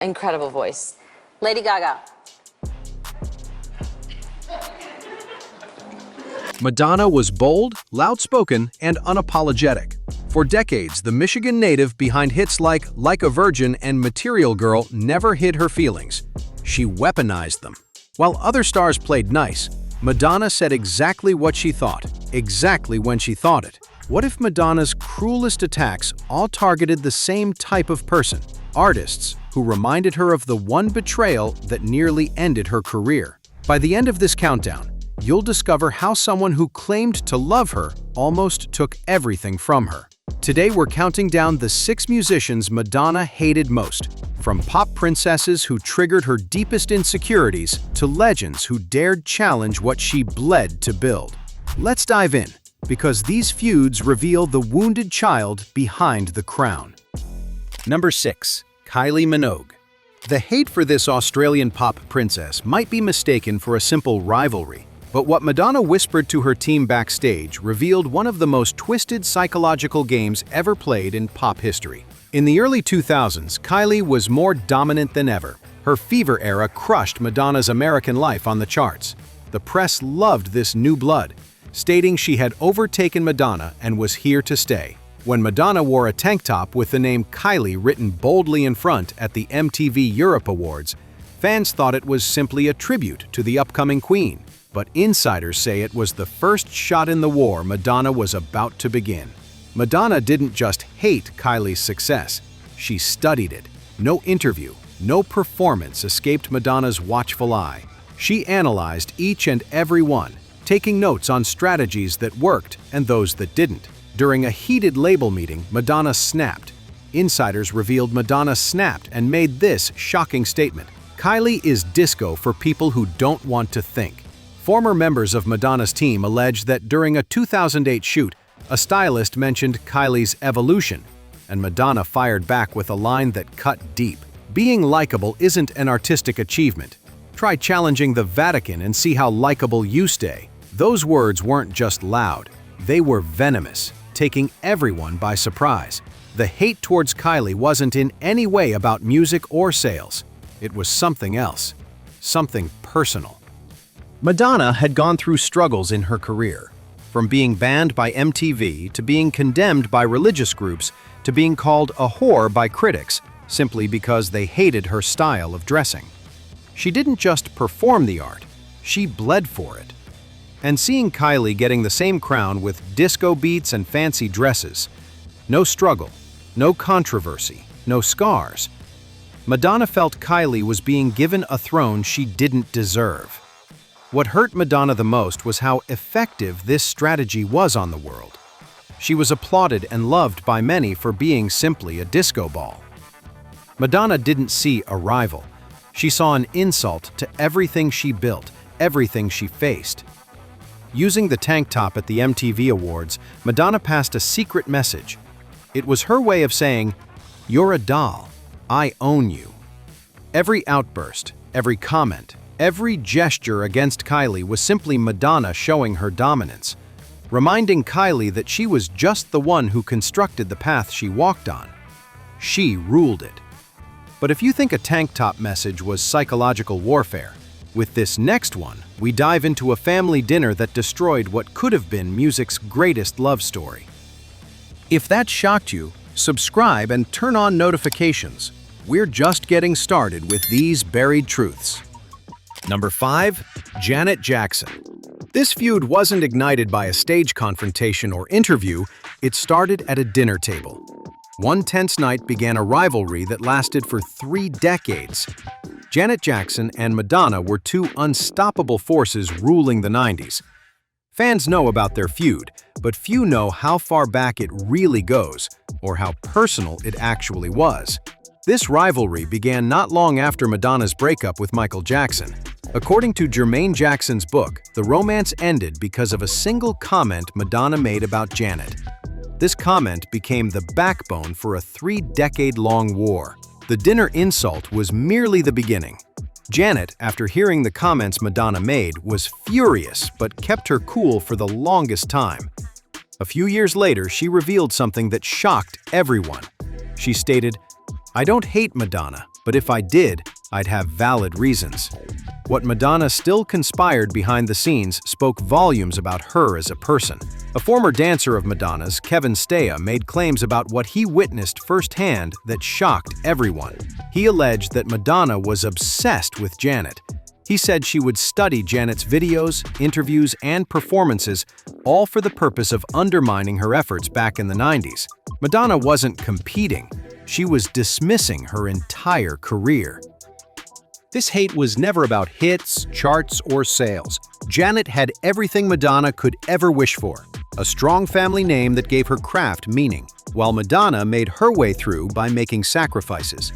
Incredible voice. Lady Gaga. Madonna was bold, loud-spoken, and unapologetic. For decades, the Michigan native behind hits like a Virgin and Material Girl never hid her feelings. She weaponized them. While other stars played nice, Madonna said exactly what she thought, exactly when she thought it. What if Madonna's cruelest attacks all targeted the same type of person? Artists who reminded her of the one betrayal that nearly ended her career. By the end of this countdown, you'll discover how someone who claimed to love her almost took everything from her. Today we're counting down the 6 musicians Madonna hated most, from pop princesses who triggered her deepest insecurities to legends who dared challenge what she bled to build. Let's dive in, because these feuds reveal the wounded child behind the crown. Number 6. Kylie Minogue. The hate for this Australian pop princess might be mistaken for a simple rivalry, but what Madonna whispered to her team backstage revealed one of the most twisted psychological games ever played in pop history. In the early 2000s, Kylie was more dominant than ever. Her Fever era crushed Madonna's American Life on the charts. The press loved this new blood, stating she had overtaken Madonna and was here to stay. When Madonna wore a tank top with the name Kylie written boldly in front at the MTV Europe Awards, fans thought it was simply a tribute to the upcoming queen. But insiders say it was the first shot in the war Madonna was about to begin. Madonna didn't just hate Kylie's success, she studied it. No interview, no performance escaped Madonna's watchful eye. She analyzed each and every one, taking notes on strategies that worked and those that didn't. During a heated label meeting, Madonna snapped. Insiders revealed Madonna snapped and made this shocking statement: "Kylie is disco for people who don't want to think." Former members of Madonna's team alleged that during a 2008 shoot, a stylist mentioned Kylie's evolution, and Madonna fired back with a line that cut deep. "Being likable isn't an artistic achievement. Try challenging the Vatican and see how likable you stay." Those words weren't just loud, they were venomous, taking everyone by surprise. The hate towards Kylie wasn't in any way about music or sales. It was something else, something personal. Madonna had gone through struggles in her career, from being banned by MTV to being condemned by religious groups to being called a whore by critics simply because they hated her style of dressing. She didn't just perform the art, she bled for it. And seeing Kylie getting the same crown with disco beats and fancy dresses, no struggle, no controversy, no scars, Madonna felt Kylie was being given a throne she didn't deserve. What hurt Madonna the most was how effective this strategy was on the world. She was applauded and loved by many for being simply a disco ball. Madonna didn't see a rival. She saw an insult to everything she built, everything she faced. Using the tank top at the MTV Awards, Madonna passed a secret message. It was her way of saying, "You're a doll. I own you." Every outburst, every comment, every gesture against Kylie was simply Madonna showing her dominance, reminding Kylie that she was just the one who constructed the path she walked on. She ruled it. But if you think a tank top message was psychological warfare, with this next one, we dive into a family dinner that destroyed what could have been music's greatest love story. If that shocked you, subscribe and turn on notifications. We're just getting started with these buried truths. Number 5. Janet Jackson. This feud wasn't ignited by a stage confrontation or interview, it started at a dinner table. One tense night began a rivalry that lasted for 3 decades. Janet Jackson and Madonna were two unstoppable forces ruling the 90s. Fans know about their feud, but few know how far back it really goes, or how personal it actually was. This rivalry began not long after Madonna's breakup with Michael Jackson. According to Jermaine Jackson's book, the romance ended because of a single comment Madonna made about Janet. This comment became the backbone for a 3-decade-long war. The dinner insult was merely the beginning. Janet, after hearing the comments Madonna made, was furious but kept her cool for the longest time. A few years later, she revealed something that shocked everyone. She stated, "I don't hate Madonna, but but if I did, I'd have valid reasons. What Madonna still conspired behind the scenes spoke volumes about her as a person. A former dancer of Madonna's, Kevin Stea, made claims about what he witnessed firsthand that shocked everyone. He alleged that Madonna was obsessed with Janet. He said she would study Janet's videos, interviews, and performances, all for the purpose of undermining her efforts back in the 90s. Madonna wasn't competing. She was dismissing her entire career. This hate was never about hits, charts, or sales. Janet had everything Madonna could ever wish for: a strong family name that gave her craft meaning, while Madonna made her way through by making sacrifices.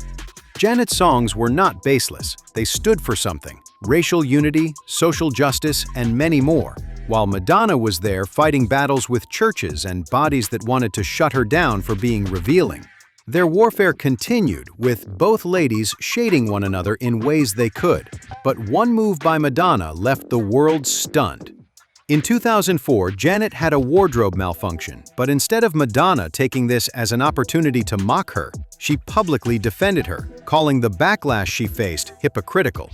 Janet's songs were not baseless. They stood for something: racial unity, social justice, and many more, while Madonna was there fighting battles with churches and bodies that wanted to shut her down for being revealing. Their warfare continued, with both ladies shading one another in ways they could, but one move by Madonna left the world stunned. In 2004, Janet had a wardrobe malfunction, but instead of Madonna taking this as an opportunity to mock her, she publicly defended her, calling the backlash she faced hypocritical.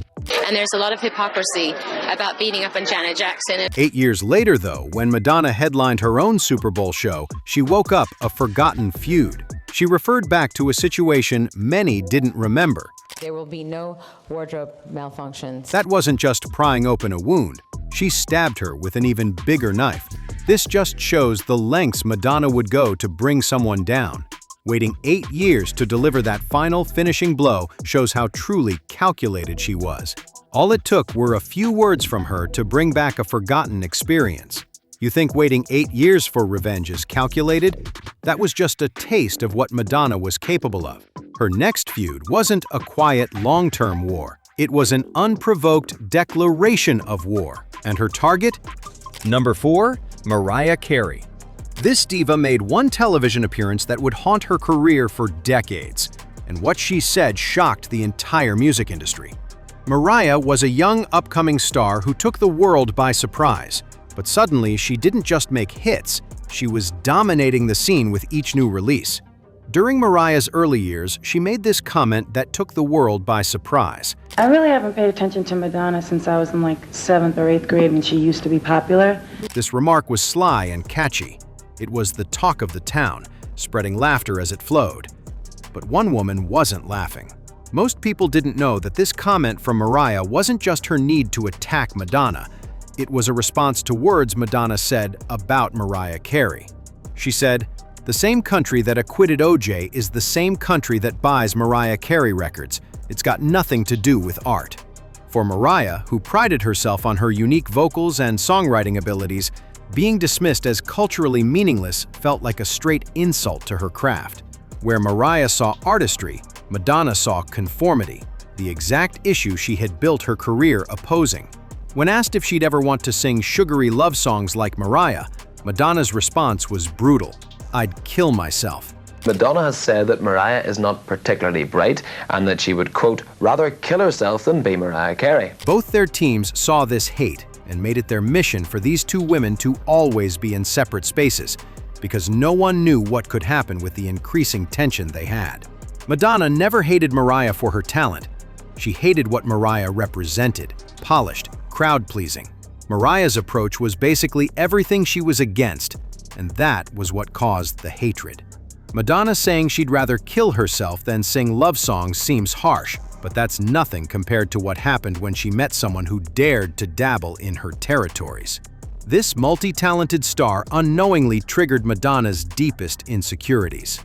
And there's a lot of hypocrisy about beating up on Janet Jackson. 8 years later, though, when Madonna headlined her own Super Bowl show, she woke up a forgotten feud. She referred back to a situation many didn't remember. There will be no wardrobe malfunctions. That wasn't just prying open a wound. She stabbed her with an even bigger knife. This just shows the lengths Madonna would go to bring someone down. Waiting 8 years to deliver that final finishing blow shows how truly calculated she was. All it took were a few words from her to bring back a forgotten experience. You think waiting 8 years for revenge is calculated? That was just a taste of what Madonna was capable of. Her next feud wasn't a quiet, long-term war. It was an unprovoked declaration of war. And her target? Number 4, Mariah Carey. This diva made one television appearance that would haunt her career for decades, and what she said shocked the entire music industry. Mariah was a young, upcoming star who took the world by surprise. But suddenly, she didn't just make hits, she was dominating the scene with each new release. During Mariah's early years, she made this comment that took the world by surprise. I really haven't paid attention to Madonna since I was in like 7th or 8th grade when she used to be popular. This remark was sly and catchy. It was the talk of the town, spreading laughter as it flowed. But one woman wasn't laughing. Most people didn't know that this comment from Mariah wasn't just her need to attack Madonna. It was a response to words Madonna said about Mariah Carey. She said, "The same country that acquitted OJ is the same country that buys Mariah Carey records. It's got nothing to do with art." For Mariah, who prided herself on her unique vocals and songwriting abilities, being dismissed as culturally meaningless felt like a straight insult to her craft. Where Mariah saw artistry, Madonna saw conformity, the exact issue she had built her career opposing. When asked if she'd ever want to sing sugary love songs like Mariah, Madonna's response was brutal. "I'd kill myself." Madonna has said that Mariah is not particularly bright and that she would, quote, rather kill herself than be Mariah Carey. Both their teams saw this hate and made it their mission for these two women to always be in separate spaces, because no one knew what could happen with the increasing tension they had. Madonna never hated Mariah for her talent. She hated what Mariah represented: polished, crowd-pleasing. Mariah's approach was basically everything she was against, and that was what caused the hatred. Madonna saying she'd rather kill herself than sing love songs seems harsh, but that's nothing compared to what happened when she met someone who dared to dabble in her territories. This multi-talented star unknowingly triggered Madonna's deepest insecurities.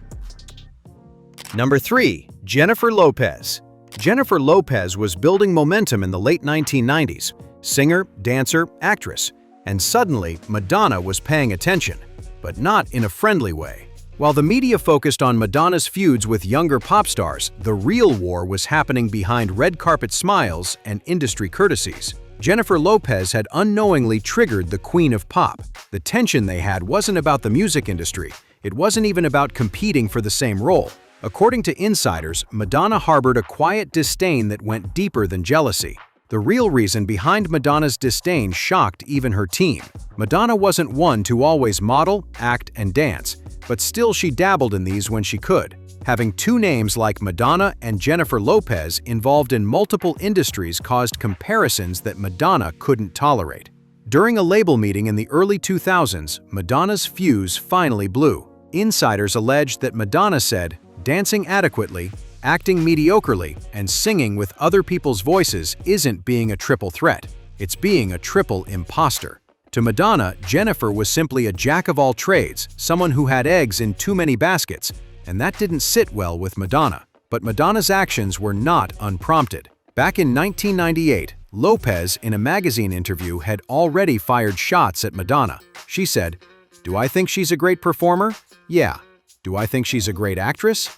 Number 3, Jennifer Lopez. Jennifer Lopez was building momentum in the late 1990s. Singer, dancer, actress. And suddenly, Madonna was paying attention, but not in a friendly way. While the media focused on Madonna's feuds with younger pop stars, the real war was happening behind red carpet smiles and industry courtesies. Jennifer Lopez had unknowingly triggered the Queen of Pop. The tension they had wasn't about the music industry. It wasn't even about competing for the same role. According to insiders, Madonna harbored a quiet disdain that went deeper than jealousy. The real reason behind Madonna's disdain shocked even her team. Madonna wasn't one to always model, act, and dance, but still she dabbled in these when she could. Having two names like Madonna and Jennifer Lopez involved in multiple industries caused comparisons that Madonna couldn't tolerate. During a label meeting in the early 2000s, Madonna's fuse finally blew. Insiders alleged that Madonna said, "Dancing adequately, acting mediocrely, and singing with other people's voices isn't being a triple threat. It's being a triple imposter." To Madonna, Jennifer was simply a jack of all trades, someone who had eggs in too many baskets, and that didn't sit well with Madonna. But Madonna's actions were not unprompted. Back in 1998, Lopez, in a magazine interview, had already fired shots at Madonna. She said, "Do I think she's a great performer? Yeah. Do I think she's a great actress?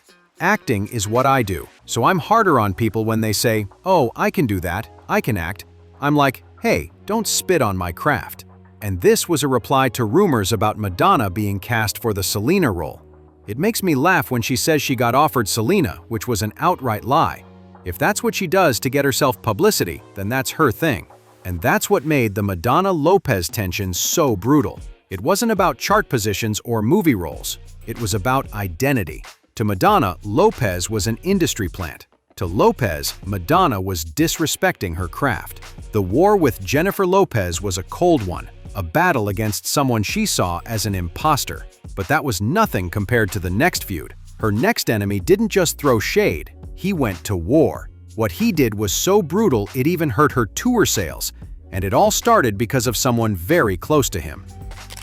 Acting is what I do. So I'm harder on people when they say, 'Oh, I can do that, I can act.' I'm like, 'Hey, don't spit on my craft.'" And this was a reply to rumors about Madonna being cast for the Selena role. It makes me laugh when she says she got offered Selena, which was an outright lie. If that's what she does to get herself publicity, then that's her thing. And that's what made the Madonna-Lopez tension so brutal. It wasn't about chart positions or movie roles. It was about identity. To Madonna, Lopez was an industry plant. To Lopez, Madonna was disrespecting her craft. The war with Jennifer Lopez was a cold one, a battle against someone she saw as an imposter. But that was nothing compared to the next feud. Her next enemy didn't just throw shade, he went to war. What he did was so brutal it even hurt her tour sales, and it all started because of someone very close to him.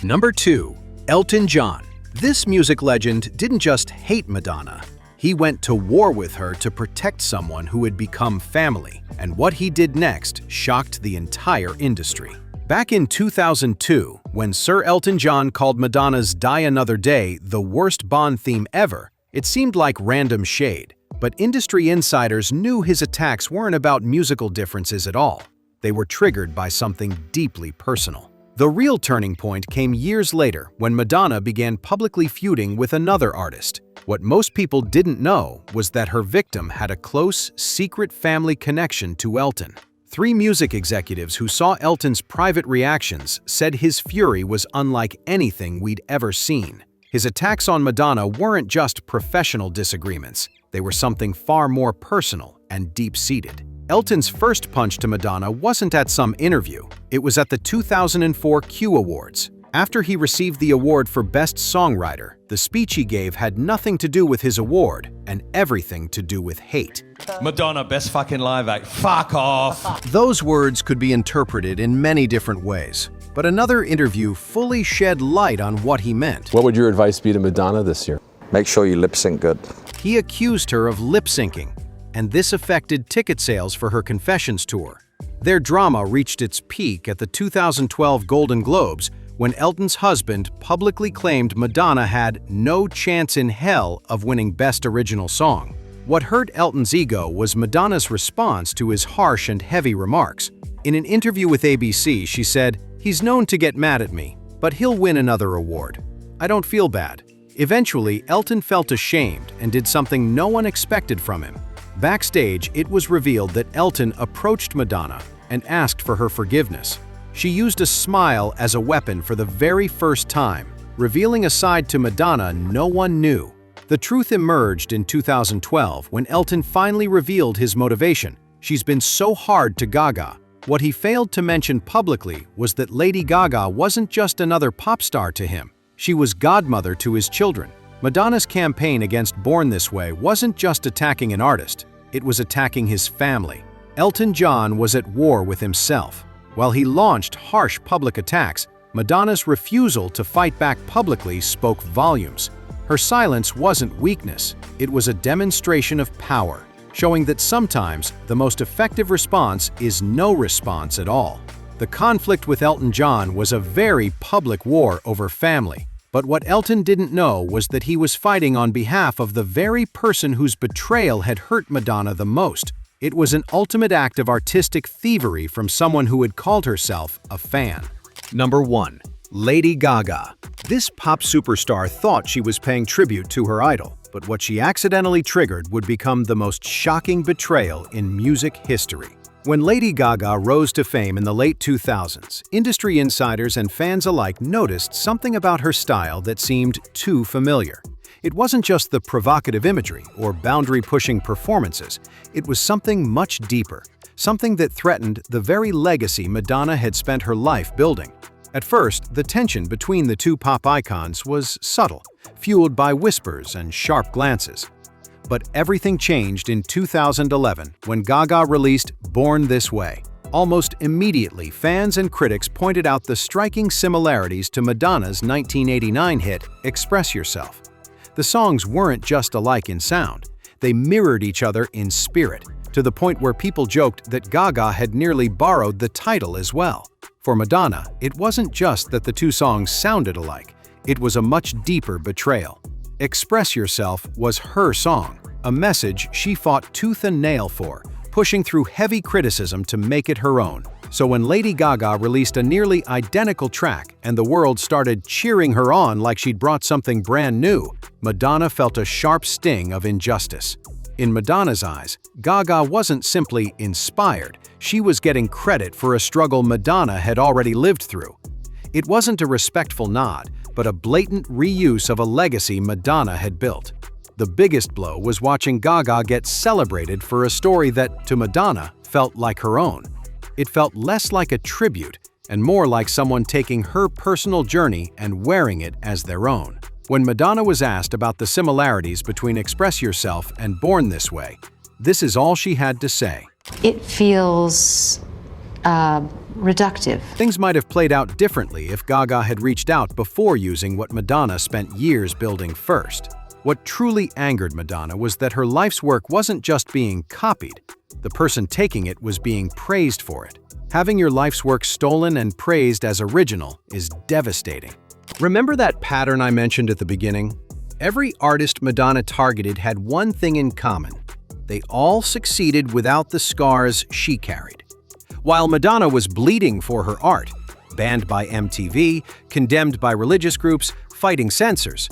Number 2. Elton John. This music legend didn't just hate Madonna. He went to war with her to protect someone who had become family, and what he did next shocked the entire industry. Back in 2002, when Sir Elton John called Madonna's Die Another Day the worst Bond theme ever, it seemed like random shade. But industry insiders knew his attacks weren't about musical differences at all. They were triggered by something deeply personal. The real turning point came years later when Madonna began publicly feuding with another artist. What most people didn't know was that her victim had a close, secret family connection to Elton. 3 music executives who saw Elton's private reactions said his fury was unlike anything we'd ever seen. His attacks on Madonna weren't just professional disagreements, they were something far more personal and deep-seated. Elton's first punch to Madonna wasn't at some interview, it was at the 2004 Q Awards. After he received the award for Best Songwriter, the speech he gave had nothing to do with his award and everything to do with hate. Madonna, best fucking live act. Fuck off! Those words could be interpreted in many different ways, but another interview fully shed light on what he meant. What would your advice be to Madonna this year? Make sure you lip sync good. He accused her of lip-syncing, and this affected ticket sales for her Confessions tour. Their drama reached its peak at the 2012 Golden Globes when Elton's husband publicly claimed Madonna had no chance in hell of winning Best Original Song. What hurt Elton's ego was Madonna's response to his harsh and heavy remarks. In an interview with ABC, she said, "He's known to get mad at me, but he'll win another award. I don't feel bad." Eventually, Elton felt ashamed and did something no one expected from him. Backstage, it was revealed that Elton approached Madonna and asked for her forgiveness. She used a smile as a weapon for the very first time, revealing a side to Madonna no one knew. The truth emerged in 2012 when Elton finally revealed his motivation. "She's been so hard to Gaga." What he failed to mention publicly was that Lady Gaga wasn't just another pop star to him. She was godmother to his children. Madonna's campaign against Born This Way wasn't just attacking an artist, it was attacking his family. Elton John was at war with himself. While he launched harsh public attacks, Madonna's refusal to fight back publicly spoke volumes. Her silence wasn't weakness, it was a demonstration of power, showing that sometimes the most effective response is no response at all. The conflict with Elton John was a very public war over family, but what Elton didn't know was that he was fighting on behalf of the very person whose betrayal had hurt Madonna the most. It was an ultimate act of artistic thievery from someone who had called herself a fan. Number 1. Lady Gaga. This pop superstar thought she was paying tribute to her idol, but what she accidentally triggered would become the most shocking betrayal in music history. When Lady Gaga rose to fame in the late 2000s, industry insiders and fans alike noticed something about her style that seemed too familiar. It wasn't just the provocative imagery or boundary-pushing performances. It was something much deeper, something that threatened the very legacy Madonna had spent her life building. At first, the tension between the two pop icons was subtle, fueled by whispers and sharp glances. But everything changed in 2011 when Gaga released Born This Way. Almost immediately, fans and critics pointed out the striking similarities to Madonna's 1989 hit, Express Yourself. The songs weren't just alike in sound, they mirrored each other in spirit, to the point where people joked that Gaga had nearly borrowed the title as well. For Madonna, it wasn't just that the two songs sounded alike, it was a much deeper betrayal. Express Yourself was her song, a message she fought tooth and nail for, pushing through heavy criticism to make it her own. So when Lady Gaga released a nearly identical track and the world started cheering her on like she'd brought something brand new, Madonna felt a sharp sting of injustice. In Madonna's eyes, Gaga wasn't simply inspired, she was getting credit for a struggle Madonna had already lived through. It wasn't a respectful nod, but a blatant reuse of a legacy Madonna had built. The biggest blow was watching Gaga get celebrated for a story that, to Madonna, felt like her own. It felt less like a tribute and more like someone taking her personal journey and wearing it as their own. When Madonna was asked about the similarities between Express Yourself and Born This Way, this is all she had to say. It feels reductive. Things might have played out differently if Gaga had reached out before using what Madonna spent years building first. What truly angered Madonna was that her life's work wasn't just being copied, the person taking it was being praised for it. Having your life's work stolen and praised as original is devastating. Remember that pattern I mentioned at the beginning? Every artist Madonna targeted had one thing in common. They all succeeded without the scars she carried. While Madonna was bleeding for her art, banned by MTV, condemned by religious groups, fighting censors,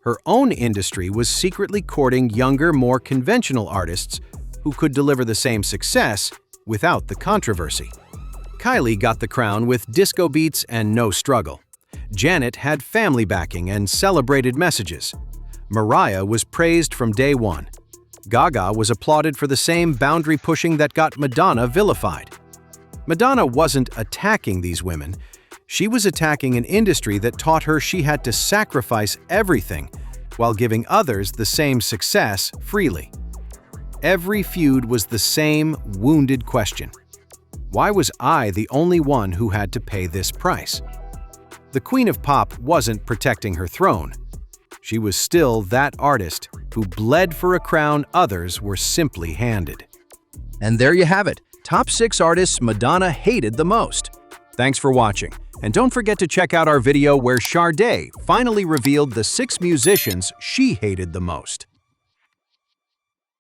her own industry was secretly courting younger, more conventional artists who could deliver the same success without the controversy. Kylie got the crown with disco beats and no struggle. Janet had family backing and celebrated messages. Mariah was praised from day one. Gaga was applauded for the same boundary pushing that got Madonna vilified. Madonna wasn't attacking these women. She was attacking an industry that taught her she had to sacrifice everything while giving others the same success freely. Every feud was the same wounded question. Why was I the only one who had to pay this price? The Queen of Pop wasn't protecting her throne. She was still that artist who bled for a crown others were simply handed. And there you have it, top 6 artists Madonna hated the most. Thanks for watching, and don't forget to check out our video where Sade finally revealed the 6 musicians she hated the most.